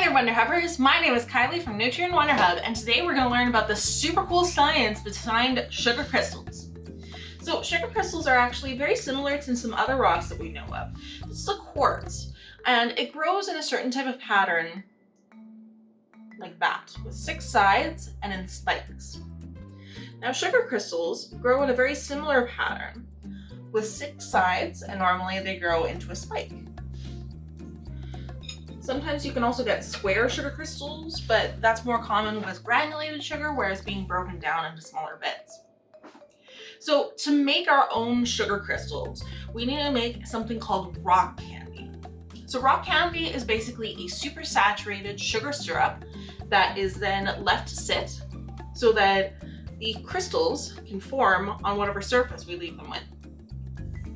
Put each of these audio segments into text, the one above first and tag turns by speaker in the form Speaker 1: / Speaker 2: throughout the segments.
Speaker 1: there, Wonder Hubbers. My name is Kylie from Nutrient Wonder Hub, and today we're going to learn about the super cool science behind sugar crystals. So sugar crystals are actually very similar to some other rocks that we know of. This is a quartz, and it grows in a certain type of pattern like that, with 6 sides and in spikes. Now sugar crystals grow in a very similar pattern with 6 sides, and normally they grow into a spike. Sometimes you can also get square sugar crystals, but that's more common with granulated sugar, where it's being broken down into smaller bits. So to make our own sugar crystals, we need to make something called rock candy. So rock candy is basically a super saturated sugar syrup that is then left to sit so that the crystals can form on whatever surface we leave them with.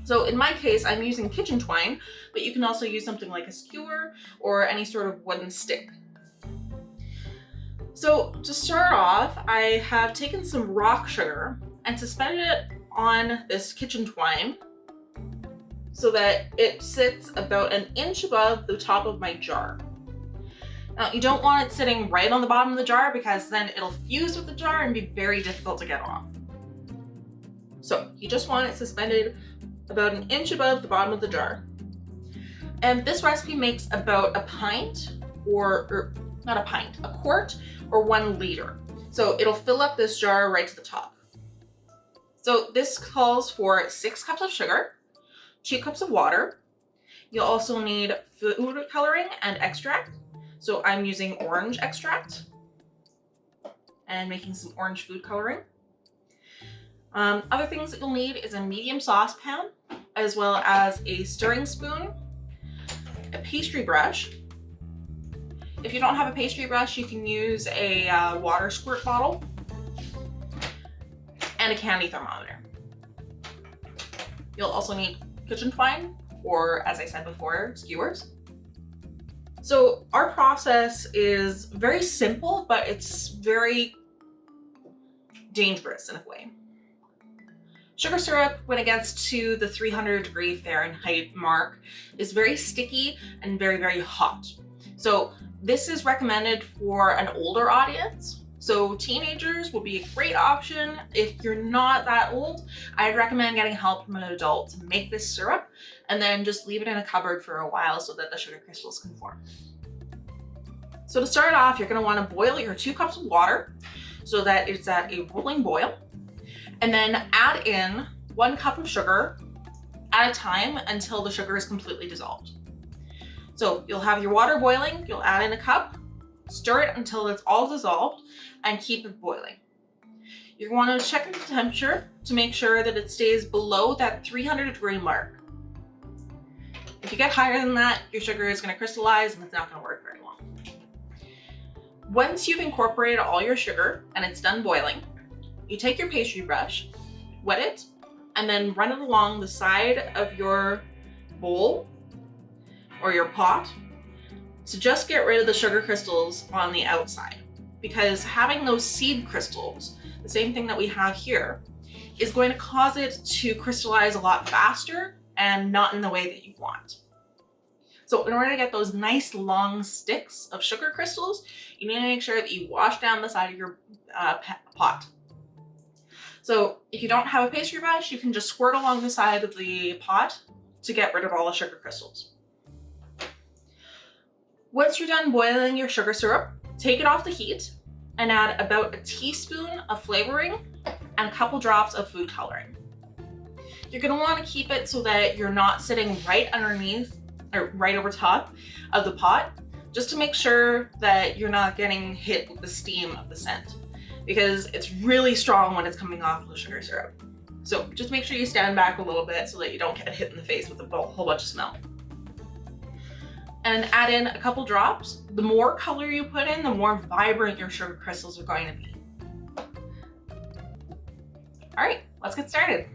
Speaker 1: So in my case, I'm using kitchen twine, but you can also use something like a skewer or any sort of wooden stick. So to start off, I have taken some rock sugar and suspended it on this kitchen twine so that it sits about an inch above the top of my jar. Now, you don't want it sitting right on the bottom of the jar because then it'll fuse with the jar and be very difficult to get off. So you just want it suspended about an inch above the bottom of the jar. And this recipe makes about a pint, or not a pint, a quart or 1 liter. So it'll fill up this jar right to the top. So this calls for 6 cups of sugar, 2 cups of water. You'll also need food coloring and extract. So I'm using orange extract and making some orange food coloring. Other things that you'll need is a medium saucepan, as well as a stirring spoon, a pastry brush. If you don't have a pastry brush, you can use a water squirt bottle, and a candy thermometer. You'll also need kitchen twine, or as I said before, skewers. So our process is very simple, but it's very dangerous in a way. Sugar syrup, when it gets to the 300-degree Fahrenheit mark, is very sticky and very, very hot. So this is recommended for an older audience. So teenagers will be a great option. If you're not that old, I'd recommend getting help from an adult to make this syrup, and then just leave it in a cupboard for a while so that the sugar crystals can form. So to start off, you're going to want to boil your 2 cups of water so that it's at a rolling boil. And then add in 1 cup of sugar at a time until the sugar is completely dissolved. So you'll have your water boiling, you'll add in a cup, stir it until it's all dissolved, and keep it boiling. You want to check the temperature to make sure that it stays below that 300-degree mark. If you get higher than that, your sugar is going to crystallize and it's not going to work very long. Once you've incorporated all your sugar and it's done boiling, you take your pastry brush, wet it, and then run it along the side of your bowl or your pot to just get rid of the sugar crystals on the outside. Because having those seed crystals, the same thing that we have here, is going to cause it to crystallize a lot faster and not in the way that you want. So in order to get those nice long sticks of sugar crystals, you need to make sure that you wash down the side of your pot. So if you don't have a pastry brush, you can just squirt along the side of the pot to get rid of all the sugar crystals. Once you're done boiling your sugar syrup, take it off the heat and add about a teaspoon of flavoring and a couple drops of food coloring. You're going to want to keep it so that you're not sitting right underneath or right over top of the pot, just to make sure that you're not getting hit with the steam of the scent, because it's really strong when it's coming off of the sugar syrup. So just make sure you stand back a little bit so that you don't get hit in the face with a whole bunch of smell. And add in a couple drops. The more color you put in, the more vibrant your sugar crystals are going to be. All right, let's get started.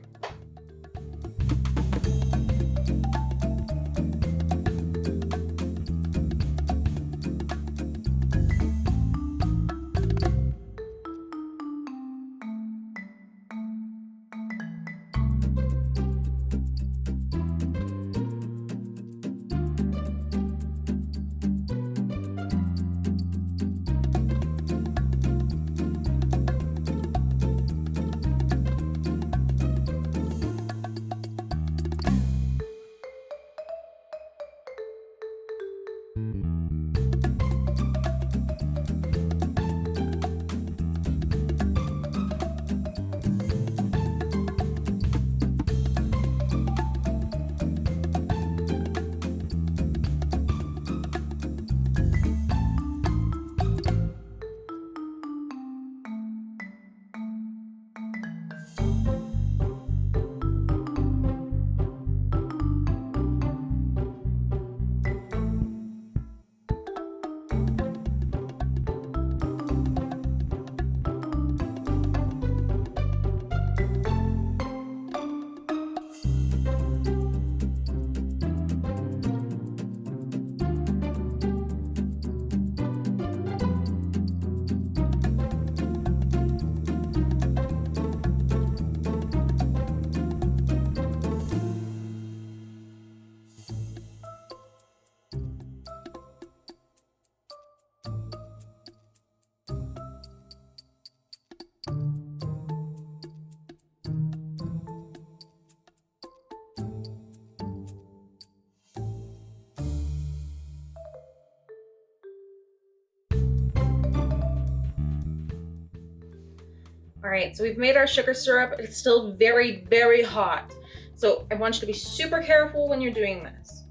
Speaker 1: right, so we've made our sugar syrup. It's still very, very hot. So I want you to be super careful when you're doing this.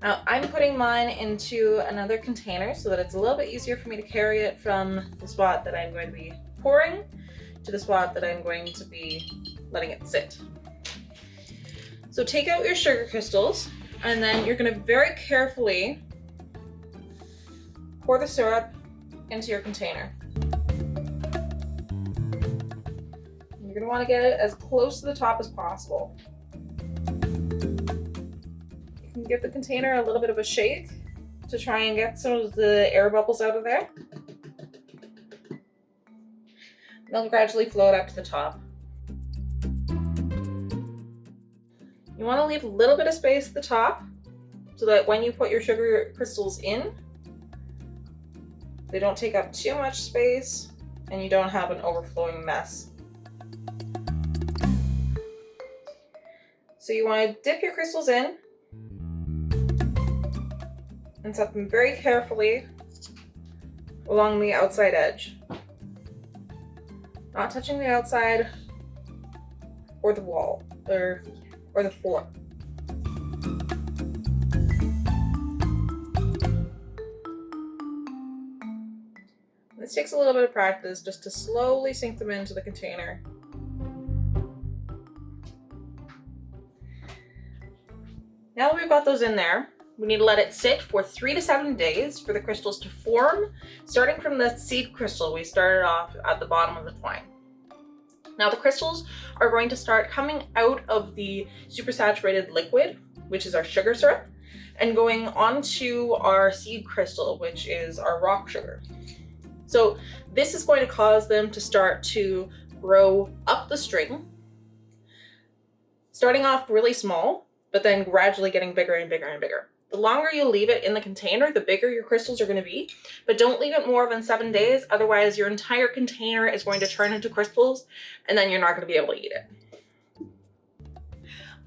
Speaker 1: Now I'm putting mine into another container so that it's a little bit easier for me to carry it from the spot that I'm going to be pouring to the spot that I'm going to be letting it sit. So take out your sugar crystals, and then you're going to very carefully pour the syrup into your container. You're going to want to get it as close to the top as possible. You can give the container a little bit of a shake to try and get some of the air bubbles out of there. They'll gradually float up to the top. You want to leave a little bit of space at the top so that when you put your sugar crystals in, they don't take up too much space and you don't have an overflowing mess. So you want to dip your crystals in and set them very carefully along the outside edge. Not touching the outside or the wall or the floor. This takes a little bit of practice just to slowly sink them into the container. Now that we've got those in there, we need to let it sit for 3 to 7 days for the crystals to form, starting from the seed crystal we started off at the bottom of the twine. Now the crystals are going to start coming out of the supersaturated liquid, which is our sugar syrup, and going onto our seed crystal, which is our rock sugar. So this is going to cause them to start to grow up the string, starting off really small, but then gradually getting bigger and bigger and bigger. The longer you leave it in the container, the bigger your crystals are going to be, but don't leave it more than 7 days. Otherwise, your entire container is going to turn into crystals and then you're not going to be able to eat it.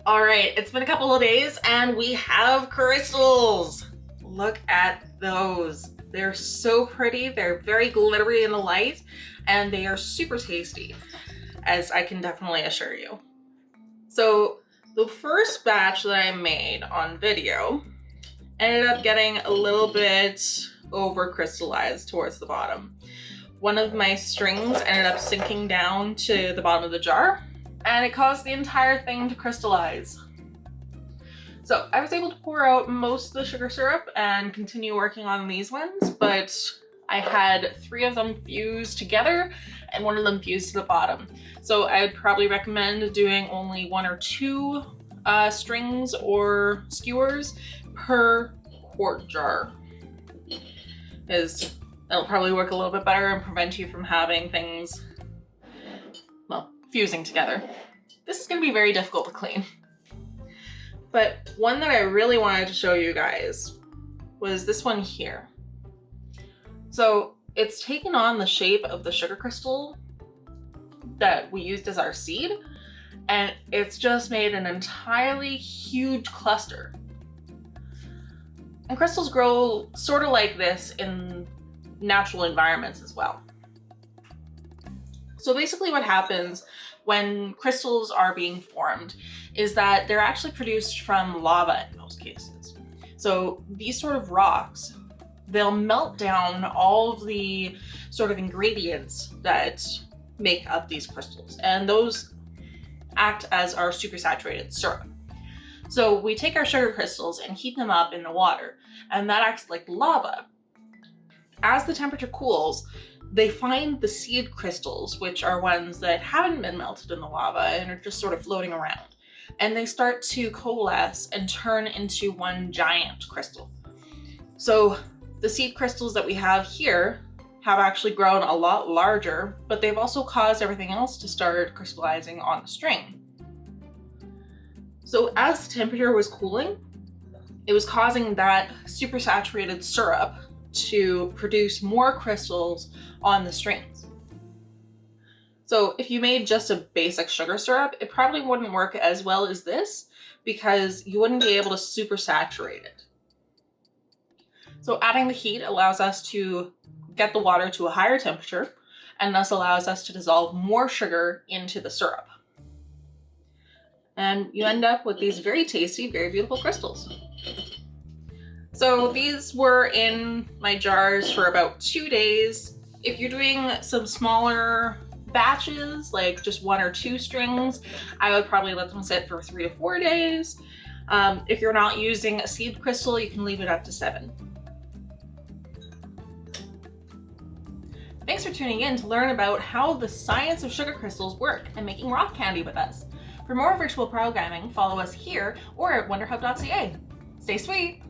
Speaker 1: All right, it's been a couple of days and we have crystals. Look at those. They're so pretty. They're very glittery in the light and they are super tasty, as I can definitely assure you. So the first batch that I made on video ended up getting a little bit over crystallized towards the bottom. One of my strings ended up sinking down to the bottom of the jar and it caused the entire thing to crystallize. So I was able to pour out most of the sugar syrup and continue working on these ones, but I had 3 of them fused together and 1 of them fused to the bottom. So I would probably recommend doing only 1 or 2 strings or skewers per quart jar, as that'll probably work a little bit better and prevent you from having things, well, fusing together. This is going to be very difficult to clean. But one that I really wanted to show you guys was this one here. So it's taken on the shape of the sugar crystal that we used as our seed, and it's just made an entirely huge cluster. And crystals grow sort of like this in natural environments as well. So basically what happens when crystals are being formed is that they're actually produced from lava in most cases. So these sort of rocks, they'll melt down all of the sort of ingredients that make up these crystals, and those act as our supersaturated syrup. So we take our sugar crystals and heat them up in the water, and that acts like lava. As the temperature cools, they find the seed crystals, which are ones that haven't been melted in the lava and are just sort of floating around. And they start to coalesce and turn into one giant crystal. So the seed crystals that we have here have actually grown a lot larger, but they've also caused everything else to start crystallizing on the string. So as the temperature was cooling, it was causing that supersaturated syrup to produce more crystals on the strings. So if you made just a basic sugar syrup, it probably wouldn't work as well as this because you wouldn't be able to supersaturate it. So adding the heat allows us to get the water to a higher temperature and thus allows us to dissolve more sugar into the syrup. And you end up with these very tasty, very beautiful crystals. So these were in my jars for about 2 days. If you're doing some smaller batches, like just 1 or 2 strings, I would probably let them sit for 3 to 4 days. If you're not using a seed crystal, you can leave it up to 7. Thanks for tuning in to learn about how the science of sugar crystals work and making rock candy with us. For more virtual programming, follow us here or at wonderhub.ca. Stay sweet!